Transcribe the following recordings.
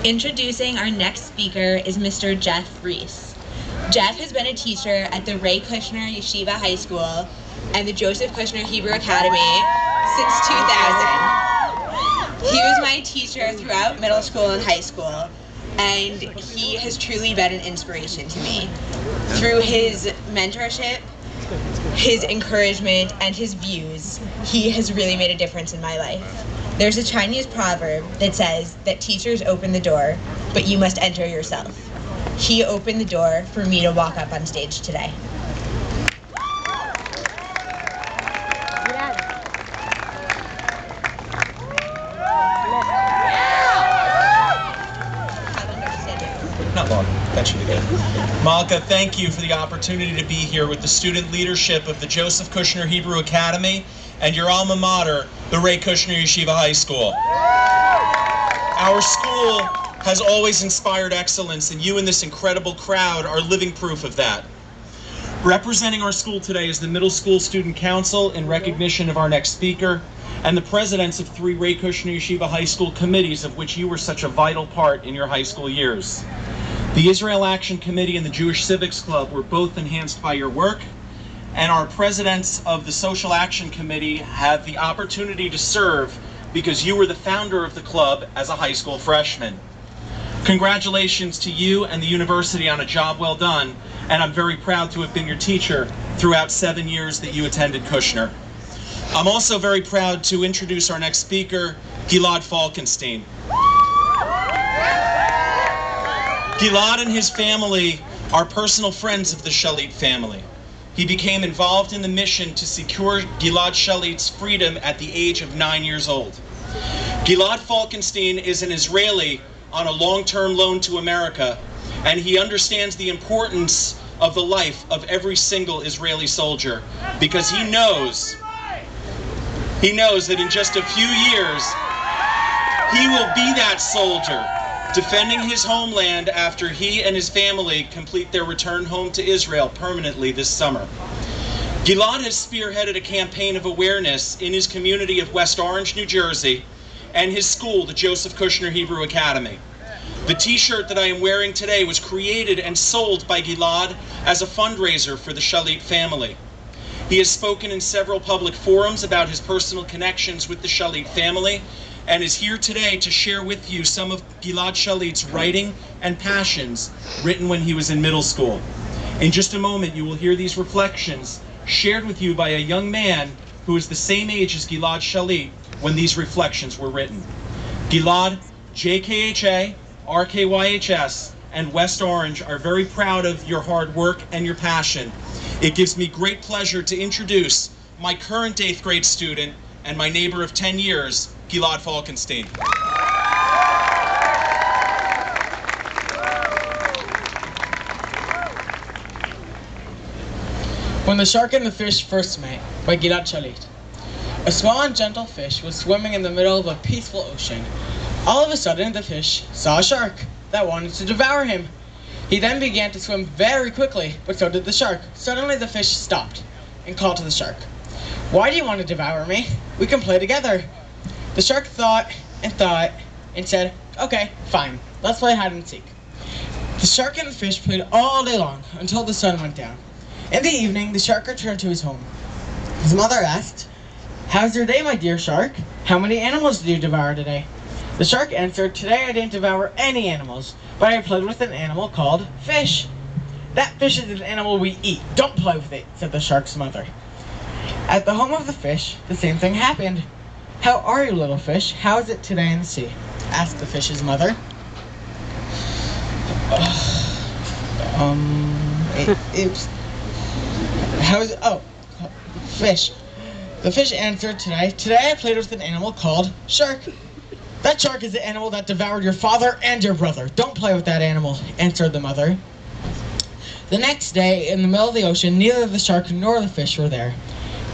Introducing our next speaker is Mr. Jeff Reese. Jeff has been a teacher at the Ray Kushner Yeshiva High School and the Joseph Kushner Hebrew Academy since 2000. He was my teacher throughout middle school and high school, and he has truly been an inspiration to me. Through his mentorship, his encouragement, and his views, he has really made a difference in my life. There's a Chinese proverb that says that teachers open the door, but you must enter yourself. He opened the door for me to walk up on stage today. Not long. That should be good. Malka, thank you for the opportunity to be here with the student leadership of the Joseph Kushner Hebrew Academy and your alma mater, the Ray Kushner Yeshiva High School. Our school has always inspired excellence, and you and this incredible crowd are living proof of that. Representing our school today is the Middle School Student Council in recognition of our next speaker, and the presidents of 3 Ray Kushner Yeshiva High School committees, of which you were such a vital part in your high school years. The Israel Action Committee and the Jewish Civics Club were both enhanced by your work, and our presidents of the Social Action Committee have the opportunity to serve because you were the founder of the club as a high school freshman. Congratulations to you and the university on a job well done, and I'm very proud to have been your teacher throughout 7 years that you attended Kushner. I'm also very proud to introduce our next speaker, Gilad Falkenstein. Gilad and his family are personal friends of the Shalit family. He became involved in the mission to secure Gilad Shalit's freedom at the age of 9 years old. Gilad Falkenstein is an Israeli on a long-term loan to America, and he understands the importance of the life of every single Israeli soldier because he knows that in just a few years he will be that soldier defending his homeland after he and his family complete their return home to Israel permanently this summer. Gilad has spearheaded a campaign of awareness in his community of West Orange, New Jersey, and his school, the Joseph Kushner Hebrew Academy. The t-shirt that I am wearing today was created and sold by Gilad as a fundraiser for the Shalit family. He has spoken in several public forums about his personal connections with the Shalit family, and is here today to share with you some of Gilad Shalit's writing and passions written when he was in middle school. In just a moment, you will hear these reflections shared with you by a young man who is the same age as Gilad Shalit when these reflections were written. Gilad, JKHA, RKYHS, and West Orange are very proud of your hard work and your passion. It gives me great pleasure to introduce my current 8th grade student and my neighbor of 10 years, Gilad Falkenstein. When the Shark and the Fish First Met, by Gilad Shalit. A small and gentle fish was swimming in the middle of a peaceful ocean. All of a sudden, the fish saw a shark that wanted to devour him. He then began to swim very quickly, but so did the shark. Suddenly, the fish stopped and called to the shark, "Why do you want to devour me? We can play together." The shark thought and said, "Okay, fine, let's play hide and seek." The shark and the fish played all day long until the sun went down. In the evening, the shark returned to his home. His mother asked, "How's your day, my dear shark? How many animals did you devour today?" The shark answered, "Today I didn't devour any animals, but I played with an animal called fish." "That fish is an animal we eat. Don't play with it," said the shark's mother. At the home of the fish, the same thing happened. "How are you, little fish? How is it today in the sea?" asked the fish's mother. Fish. The fish answered, Today I played with an animal called shark." "That shark is the animal that devoured your father and your brother. Don't play with that animal," answered the mother. The next day, in the middle of the ocean, neither the shark nor the fish were there.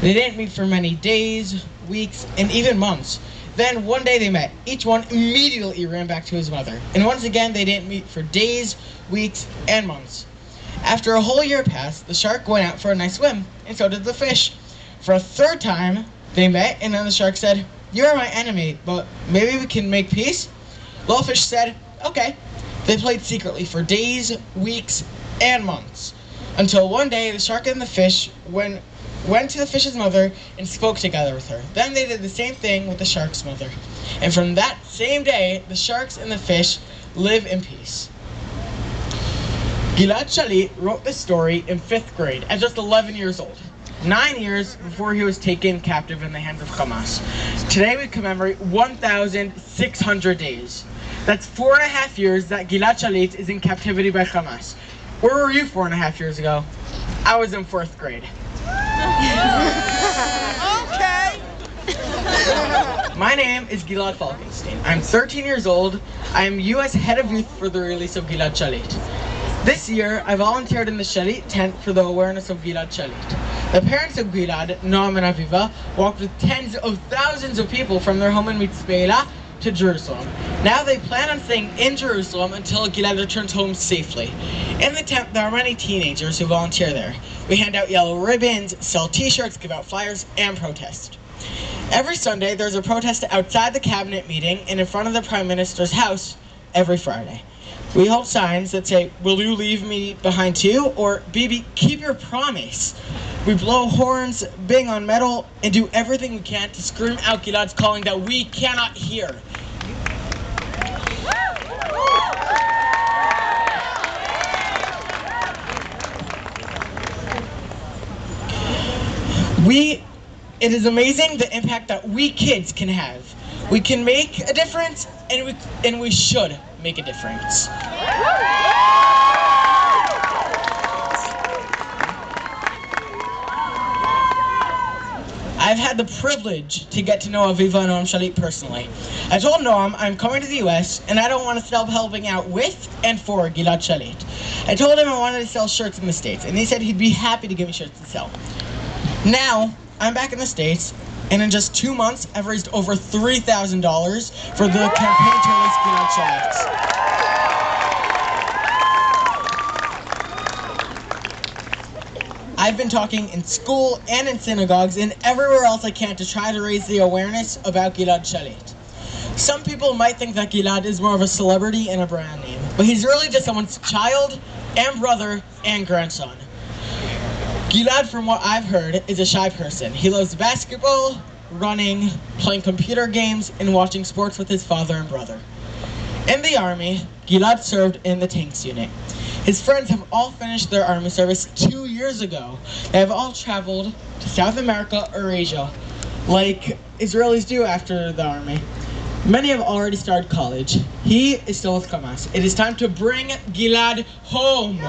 They didn't meet for many days, weeks, and even months. Then one day they met. Each one immediately ran back to his mother. And once again, they didn't meet for days, weeks, and months. After a whole year passed, the shark went out for a nice swim, and so did the fish. For a third time, they met, and then the shark said, "You are my enemy, but maybe we can make peace?" Little fish said, "Okay." They played secretly for days, weeks, and months, until one day the shark and the fish went to the fish's mother and spoke together with her. Then they did the same thing with the shark's mother. And from that same day, the sharks and the fish live in peace. Gilad Shalit wrote this story in 5th grade at just 11 years old, 9 years before he was taken captive in the hands of Hamas. Today we commemorate 1,600 days. That's 4.5 years that Gilad Shalit is in captivity by Hamas. Where were you 4.5 years ago? I was in 4th grade. Okay. My name is Gilad Falkenstein. I'm 13 years old. I am U.S. Head of Youth for the release of Gilad Shalit. This year, I volunteered in the Shalit tent for the awareness of Gilad Shalit. The parents of Gilad, Noam and Aviva, walked with tens of thousands of people from their home in Mitzpela to Jerusalem. Now they plan on staying in Jerusalem until Gilad returns home safely. In the tent, there are many teenagers who volunteer there. We hand out yellow ribbons, sell t-shirts, give out flyers, and protest. Every Sunday, there's a protest outside the cabinet meeting and in front of the Prime Minister's house every Friday. We hold signs that say, "Will you leave me behind too?" or "Bibi, keep your promise." We blow horns, bang on metal, and do everything we can to scream out Gilad's calling that we cannot hear. It is amazing the impact that we kids can have. We can make a difference, and we should make a difference. I've had the privilege to get to know Aviva and Noam Shalit personally. I told Noam I'm coming to the US and I don't want to stop helping out with and for Gilad Shalit. I told him I wanted to sell shirts in the States, and he said he'd be happy to give me shirts to sell. Now, I'm back in the States, and in just 2 months, I've raised over $3,000 for the campaign to release Gilad Shalit. I've been talking in school and in synagogues and everywhere else I can to try to raise the awareness about Gilad Shalit. Some people might think that Gilad is more of a celebrity and a brand name, but he's really just someone's child and brother and grandson. Gilad, from what I've heard, is a shy person. He loves basketball, running, playing computer games, and watching sports with his father and brother. In the Army, Gilad served in the tanks unit. His friends have all finished their Army service 2 years ago. They have all traveled to South America or Asia, like Israelis do after the Army. Many have already started college. He is still with Hamas. It is time to bring Gilad home.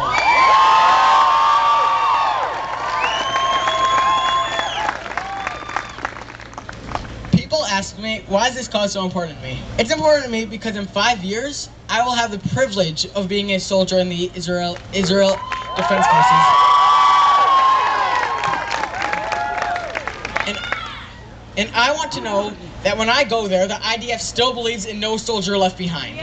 Ask me, why is this cause so important to me? It's important to me because in 5 years, I will have the privilege of being a soldier in the Israel Defense Forces. And I want to know that when I go there, the IDF still believes in no soldier left behind.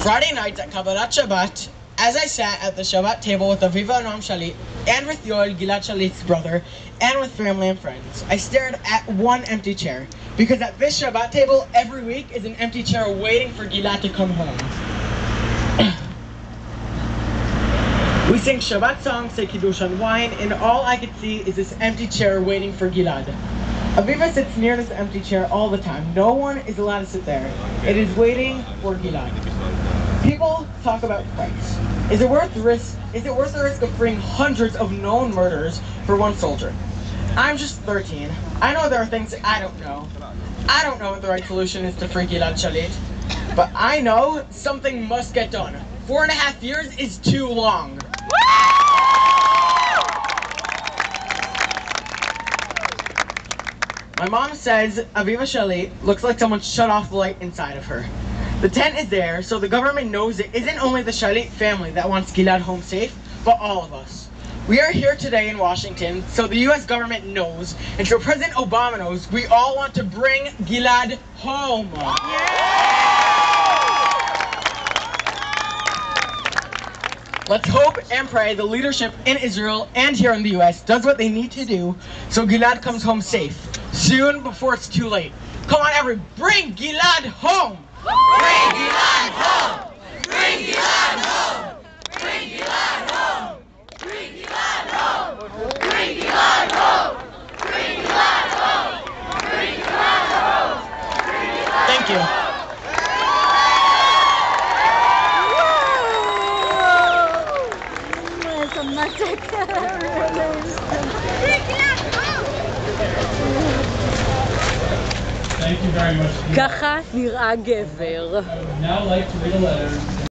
Friday nights at Kabbalat Shabbat, as I sat at the Shabbat table with Aviva and Noam Shalit, and with Yoel, Gilad Shalit's brother, and with family and friends, I stared at one empty chair, because at this Shabbat table, every week is an empty chair waiting for Gilad to come home. We sing Shabbat songs, say Kiddush on wine, and all I could see is this empty chair waiting for Gilad. Aviva sits near this empty chair all the time. No one is allowed to sit there. It is waiting for Gilad. People talk about price. Is it worth the risk of freeing hundreds of known murderers for one soldier? I'm just 13. I know there are things that I don't know. I don't know what the right solution is to free Gilad Shalit. But I know something must get done. 4.5 years is too long. My mom says Aviva Shalit looks like someone shut off the light inside of her. The tent is there, so the government knows it isn't only the Shalit family that wants Gilad home safe, but all of us. We are here today in Washington, so the U.S. government knows, and so President Obama knows, we all want to bring Gilad home. Yeah! Let's hope and pray the leadership in Israel and here in the U.S. does what they need to do so Gilad comes home safe, soon before it's too late. Come on, everybody, bring Gilad home! Bring Gilad home! Bring Gilad home! Bring Gilad home! Bring Gilad home! Bring Gilad home! Bring Gilad home! Bring Gilad home! Thank you. Thank you very much. ככה נראה גבר. I would now like to read a letter